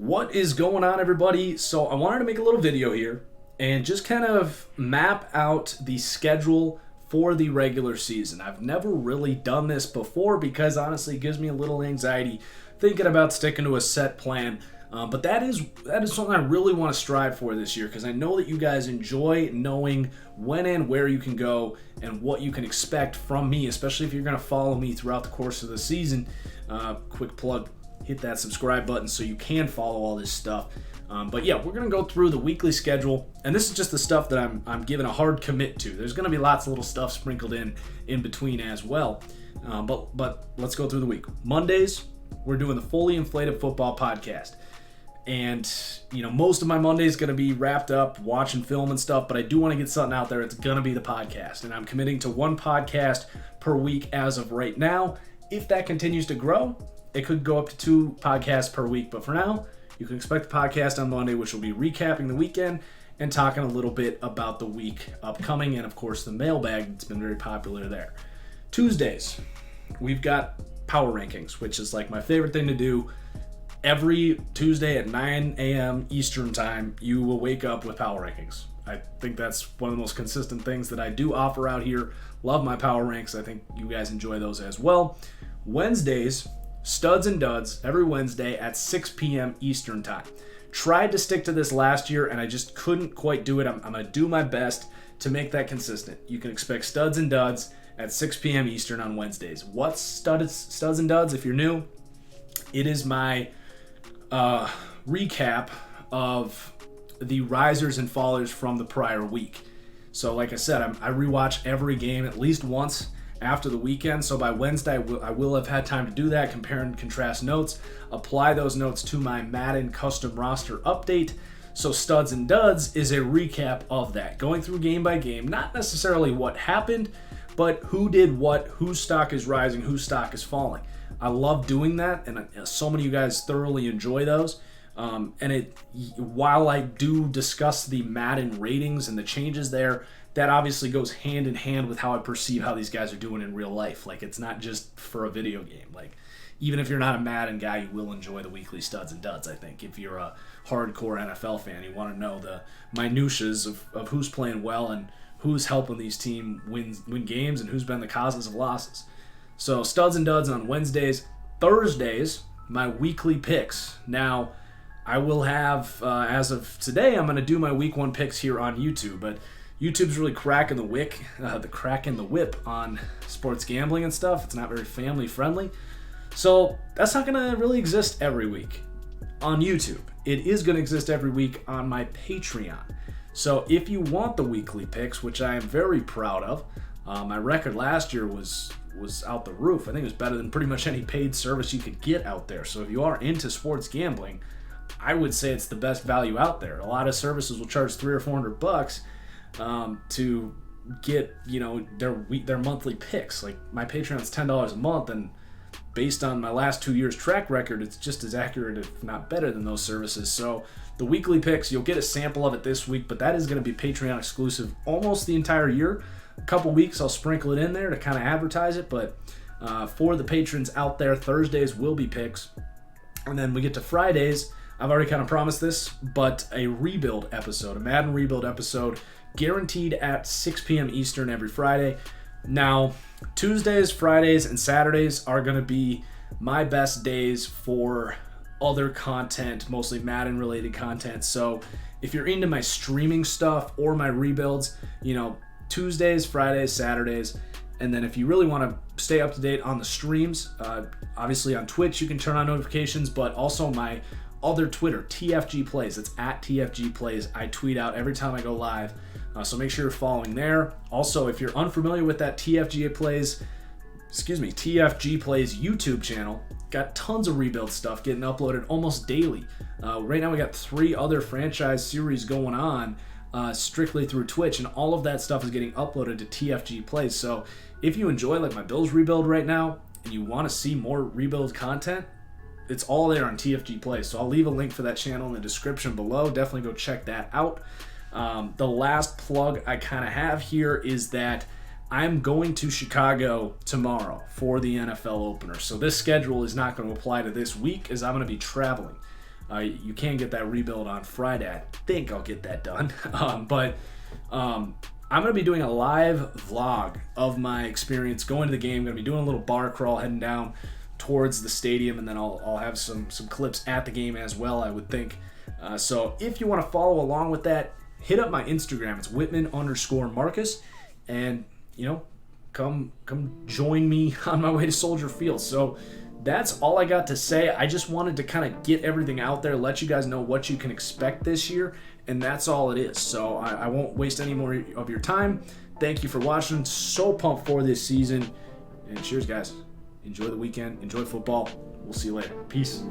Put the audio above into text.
What is going on, everybody? So I wanted to make a little video here and just kind of map out the schedule for the regular season. I've never really done this before because honestly it gives me a little anxiety thinking about sticking to a set plan. But that is something I really want to strive for this year because I know that you guys enjoy knowing when and where you can go and what you can expect from me, especially if you're going to follow me throughout the course of the season. Quick plug. Hit that subscribe button so you can follow all this stuff. But yeah, we're going to go through the weekly schedule, and this is just the stuff that I'm giving a hard commit to. There's going to be lots of little stuff sprinkled in between as well. But let's go through the week. Mondays, we're doing the Fully Inflated Football Podcast. And, most of my Monday is going to be wrapped up watching film and stuff, but I do want to get something out there. It's going to be the podcast, and I'm committing to one podcast per week as of right now. If that continues to grow, it could go up to 2 podcasts per week, but for now, you can expect the podcast on Monday, which will be recapping the weekend and talking a little bit about the week upcoming, and of course the mailbag that's been very popular there. Tuesdays, we've got power rankings, which is like my favorite thing to do. Every Tuesday at 9 a.m. Eastern time, you will wake up with power rankings. I think that's one of the most consistent things that I do offer out here. Love my power ranks. I think you guys enjoy those as well. Wednesdays, Studs and Duds, every Wednesday at 6 p.m. Eastern time. Tried to stick to this last year, and I just couldn't quite do it. I'm going to do my best to make that consistent. You can expect Studs and Duds at 6 p.m. Eastern on Wednesdays. What's Studs and Duds? If you're new, it is my recap of the risers and fallers from the prior week. So like I said, I rewatch every game at least once after the weekend, so by Wednesday I will have had time to do that, compare and contrast notes, apply those notes to my Madden custom roster update. So Studs and Duds is a recap of that, going through game by game, not necessarily what happened, but who did what, whose stock is rising, whose stock is falling. I love doing that, and so many of you guys thoroughly enjoy those. While I do discuss the Madden ratings and the changes there, that obviously goes hand in hand with how I perceive how these guys are doing in real life. Like, it's not just for a video game. Like, even if you're not a Madden guy, you will enjoy the weekly Studs and Duds, I think. If you're a hardcore NFL fan, you want to know the minutiae of who's playing well and who's helping these teams win games and who's been the causes of losses. So, Studs and Duds on Wednesdays. Thursdays, my weekly picks. Now, I will have, as of today, I'm going to do my week 1 picks here on YouTube, but YouTube's really cracking the whip on sports gambling and stuff. It's not very family friendly. So that's not going to really exist every week on YouTube. It is going to exist every week on my Patreon. So if you want the weekly picks, which I am very proud of, my record last year was out the roof. I think it was better than pretty much any paid service you could get out there. So if you are into sports gambling, I would say it's the best value out there. A lot of services will charge $300 or $400 to get their monthly picks. Like, my Patreon's $10 a month, and based on my last 2 years track record, it's just as accurate, if not better, than those services. So the weekly picks, you'll get a sample of it this week, but that is going to be Patreon exclusive almost the entire year. A couple weeks I'll sprinkle it in there to kind of advertise it, but for the patrons out there, Thursdays will be picks, and then we get to Fridays. I've already kind of promised this, but a rebuild episode, a Madden rebuild episode, guaranteed at 6 p.m. Eastern every Friday. Now, Tuesdays, Fridays, and Saturdays are going to be my best days for other content, mostly Madden-related content. So if you're into my streaming stuff or my rebuilds, Tuesdays, Fridays, Saturdays. And then if you really want to stay up to date on the streams, obviously on Twitch you can turn on notifications, but also my other Twitter, TFG Plays. It's at TFG Plays. I tweet out every time I go live, so make sure you're following there. Also, if you're unfamiliar with that TFG Plays YouTube channel, got tons of rebuild stuff getting uploaded almost daily. Right now we got 3 other franchise series going on strictly through Twitch, and all of that stuff is getting uploaded to TFG Plays. So if you enjoy like my Bills rebuild right now and you want to see more rebuild content, it's all there on TFG Plays. So I'll leave a link for that channel in the description below. Definitely go check that out. The last plug I kind of have here is that I'm going to Chicago tomorrow for the NFL opener. So this schedule is not going to apply to this week, as I'm going to be traveling. You can get that rebuild on Friday. I think I'll get that done. I'm going to be doing a live vlog of my experience going to the game. I'm going to be doing a little bar crawl heading down towards the stadium, and then I'll have some clips at the game as well, I would think. So if you want to follow along with that, hit up my Instagram. It's Whitman_Marcus, and come join me on my way to Soldier Field. So that's all I got to say. I just wanted to kind of get everything out there, let you guys know what you can expect this year, and that's all it is. So I won't waste any more of your time. Thank you for watching. So pumped for this season, and cheers, guys. Enjoy the weekend. Enjoy football. We'll see you later. Peace.